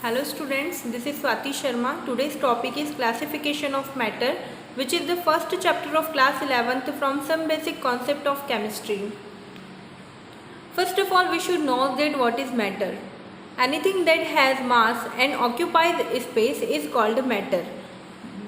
Hello students, this is Swati Sharma. Today's topic is classification of matter, which is the first chapter of class 11th from some basic concept of chemistry. First of all, we should know that what is matter. Anything that has mass and occupies space is called matter.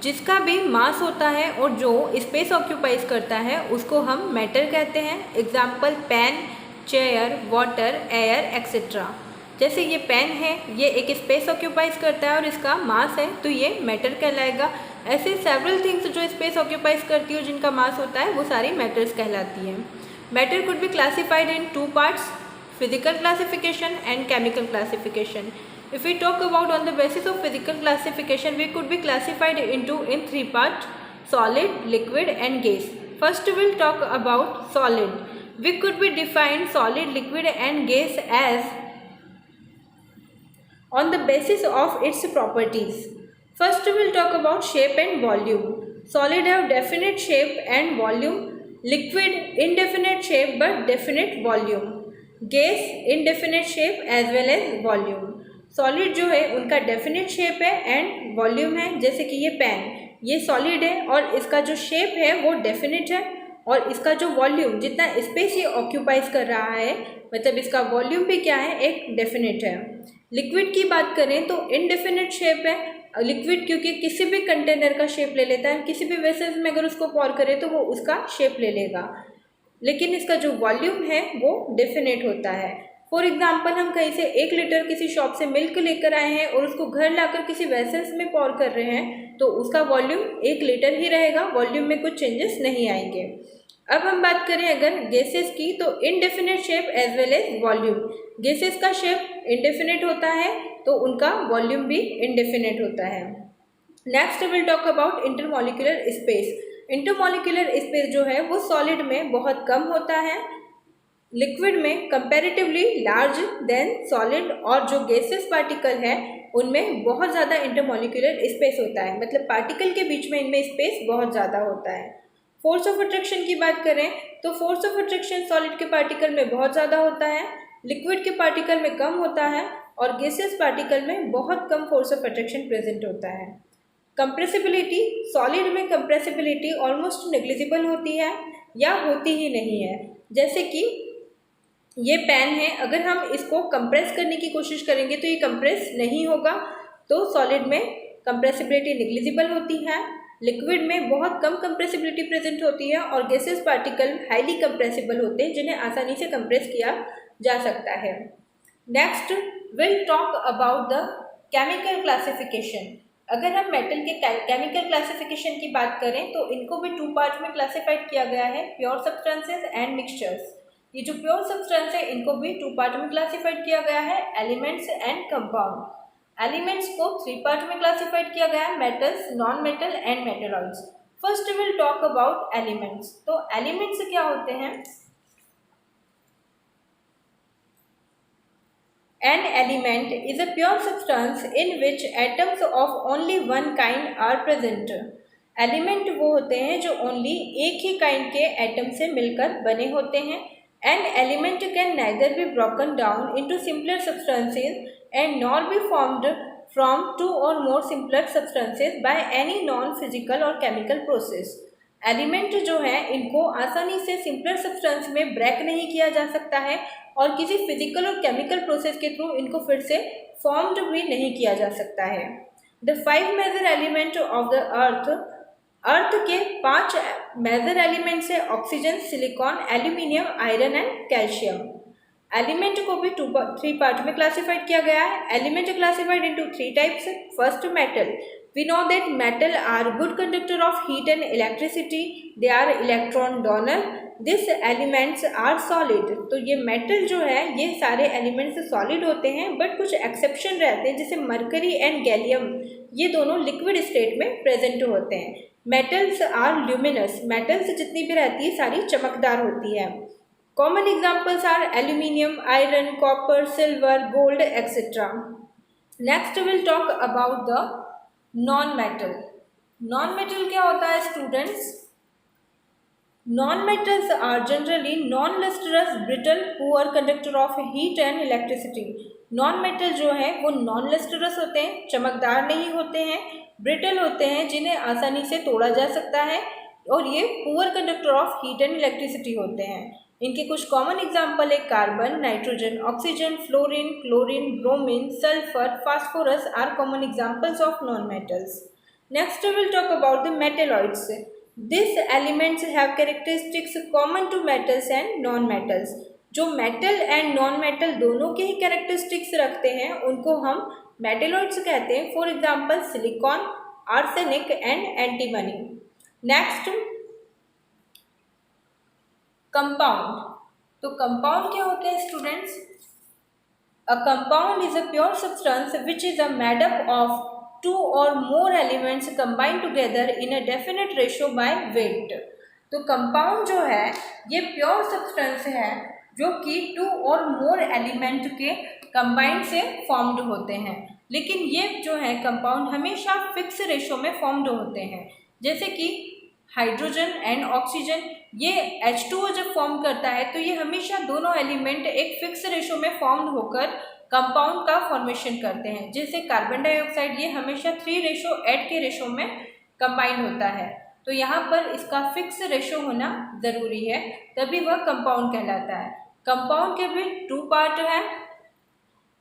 जिसका भी मास होता है और जो space occupies करता है उसको हम मैटर कहते हैं. Example pen, chair, water, air etcetera. जैसे ये पेन है, ये एक स्पेस ऑक्यूपाइज करता है और इसका मास है तो ये मैटर कहलाएगा. ऐसे सेवरल थिंग्स जो स्पेस ऑक्यूपाइज करती हो जिनका मास होता है वो सारी मैटर्स कहलाती हैं. Matter could be classified in two parts, physical classification and chemical classification. If we talk about on the basis of physical classification, we could be classified into in three parts: solid, liquid and gas. First we'll talk about solid. We could be defined solid, liquid and gas as on the basis of its properties. First we'll talk about shape and volume. Solid have definite shape and volume. Liquid indefinite shape but definite volume. Gas indefinite shape as well as volume. Solid जो है उनका definite shape है and volume है. जैसे कि ये pen, ये solid है और इसका जो शेप है वो डेफिनेट है और इसका जो वॉल्यूम, जितना स्पेस ये ऑक्यूपाइज कर रहा है, मतलब इसका वॉल्यूम भी क्या है, एक डेफिनेट है. लिक्विड की बात करें तो इनडेफिनेट शेप है. लिक्विड क्योंकि किसी भी कंटेनर का शेप ले लेता है, किसी भी वेसल्स में अगर उसको पॉर करें तो वो उसका शेप ले लेगा, लेकिन इसका जो वॉल्यूम है वो डेफिनेट होता है. फॉर एग्जाम्पल, हम कहीं से 1 लीटर किसी शॉप से मिल्क लेकर आए हैं और उसको घर लाकर किसी वेसल्स में पॉर कर रहे हैं तो उसका वॉल्यूम 1 लीटर ही रहेगा, वॉल्यूम में कुछ चेंजेस नहीं आएंगे. अब हम बात करें अगर गैसेस की, तो indefinite shape as well as volume. Gases का शेप इनडेफिनेट होता है तो उनका वॉल्यूम भी इनडेफिनेट होता है. Next will talk about intermolecular space. Intermolecular space जो है वो सॉलिड में बहुत कम होता है, लिक्विड में कंपैरेटिवली लार्ज देन सॉलिड, और जो गैसेस पार्टिकल है उनमें बहुत ज़्यादा इंटरमॉलिक्यूलर स्पेस होता है, मतलब पार्टिकल के बीच में इनमें स्पेस बहुत ज़्यादा होता है. फोर्स ऑफ अट्रैक्शन की बात करें तो फोर्स ऑफ अट्रैक्शन सॉलिड के पार्टिकल में बहुत ज़्यादा होता है, लिक्विड के पार्टिकल में कम होता है और गैसेस पार्टिकल में बहुत कम फोर्स ऑफ अट्रैक्शन प्रेजेंट होता है. कंप्रेसिबिलिटी, सॉलिड में कंप्रेसिबिलिटी ऑलमोस्ट नेग्लिजिबल होती है या होती ही नहीं है. जैसे कि ये पेन है, अगर हम इसको कंप्रेस करने की कोशिश करेंगे तो ये कंप्रेस नहीं होगा, तो सॉलिड में कंप्रेसिबिलिटी नेग्लिजिबल होती है, लिक्विड में बहुत कम कंप्रेसिबिलिटी प्रेजेंट होती है और गैसेस पार्टिकल हाईली कंप्रेसिबल होते हैं जिन्हें आसानी से कंप्रेस किया जा सकता है. Next will talk about the chemical classification. अगर हम मेटल के केमिकल क्लासिफिकेशन की बात करें तो इनको भी 2 पार्ट में क्लासिफाइड किया गया है, प्योर सब्सटेंसेस एंड मिक्सचर्स. ये जो प्योर सब्सटेंस है इनको भी 2 पार्ट में क्लासिफाइड किया गया है, एलिमेंट्स एंड कंपाउंड. एलिमेंट्स को 3 पार्ट में क्लासिफाइड किया गया है, metals, non metal and metalloids. First will talk about elements. तो एलिमेंट्स क्या होते हैं? An element is a pure substance in which atoms of only one kind are present. Element वो होते हैं जो ओनली एक ही काइंड के एटम से मिलकर बने होते हैं. An element can neither be broken down into simpler substances and nor be formed from 2 or more simpler substances by any non-physical or chemical process. Element जो है इनको आसानी से सिंपलर सब्सटेंस में ब्रेक नहीं किया जा सकता है और किसी फिजिकल और केमिकल प्रोसेस के थ्रू इनको फिर से फॉर्म्ड भी नहीं किया जा सकता है. The 5 major element of the earth के 5 मेजर एलिमेंट्स है oxygen, silicon, aluminium, iron and calcium. Element को भी 3 पार्ट में क्लासिफाइड किया गया है. Element classified into 3 types. First metal. We know that metal are good conductor of heat and electricity. They are electron donor. These elements are solid. तो ये metal जो है ये सारे एलिमेंट्स सॉलिड होते हैं, बट कुछ एक्सेप्शन रहते हैं जैसे मरकरी एंड गैलियम, ये दोनों लिक्विड स्टेट में प्रेजेंट होते हैं. Metals are luminous. मेटल्स जितनी भी रहती है सारी चमकदार होती है. Common examples are aluminium, iron, copper, silver, gold etcetera. Next will talk about the non metal. Non metal क्या होता है students? Non-metals are generally non-lustrous, brittle, poor conductor of heat and electricity. Non-metal जो है वो non-lustrous होते हैं, चमकदार नहीं होते हैं, brittle होते हैं जिन्हें आसानी से तोड़ा जा सकता है, और ये poor conductor of heat and electricity होते हैं. इनके कुछ कॉमन एग्जाम्पल है carbon, nitrogen, oxygen, fluorine, chlorine, bromine, sulphur, phosphorus are common examples of non metals. Next we will talk about the metalloids. These elements have characteristics common to metals and non-metals. जो metal and non metal दोनों के ही characteristics रखते हैं उनको हम metalloids कहते हैं. For example silicon, arsenic and antimony. Next compound. तो कंपाउंड क्या होते हैं students? A compound is a pure substance which is a made up of two or more elements combined together in a definite ratio by weight. तो compound जो है ये pure substance है जो कि टू और मोर एलिमेंट के combined से formed होते हैं. लेकिन ये जो है कंपाउंड हमेशा फिक्स रेशियो में फॉर्म्ड होते हैं. जैसे कि हाइड्रोजन एंड ऑक्सीजन, ये H2O जब फॉर्म करता है तो ये हमेशा दोनों एलिमेंट एक फिक्स रेशियो में फॉर्म्ड होकर कंपाउंड का फॉर्मेशन करते हैं. जैसे कार्बन डाइऑक्साइड ये हमेशा 3:8 के रेशो में कंबाइन होता है. तो यहाँ पर इसका फिक्स रेशो होना ज़रूरी है तभी वह कंपाउंड कहलाता है. कंपाउंड के भी 2 पार्ट हैं,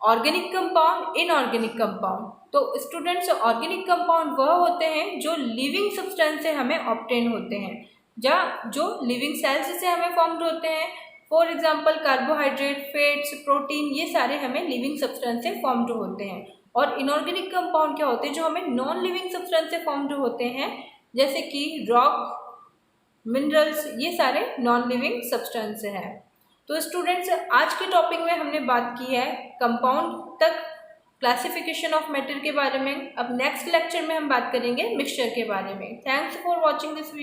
ऑर्गेनिक कंपाउंड, इनऑर्गेनिक कंपाउंड. तो स्टूडेंट्स ऑर्गेनिक कंपाउंड वह होते हैं जो लिविंग सब्सटेंस से हमें ऑब्टेन होते हैं, जो लिविंग सेल्स से हमें फॉर्म्ड होते हैं. For example carbohydrate, fats, protein ये सारे हमें लिविंग सब्सटेंस से फॉर्म्ड होते हैं. और इनऑर्गेनिक कंपाउंड क्या होते हैं जो हमें नॉन लिविंग सब्सटेंस से फॉर्म्ड होते हैं, जैसे कि रॉक, मिनरल्स, ये सारे नॉन लिविंग सब्सटेंस हैं. तो स्टूडेंट्स आज के टॉपिक में हमने बात की है कंपाउंड तक क्लासिफिकेशन ऑफ मैटर के बारे में. अब नेक्स्ट लेक्चर में हम बात करेंगे मिक्सचर के बारे में. Thanks for watching this video.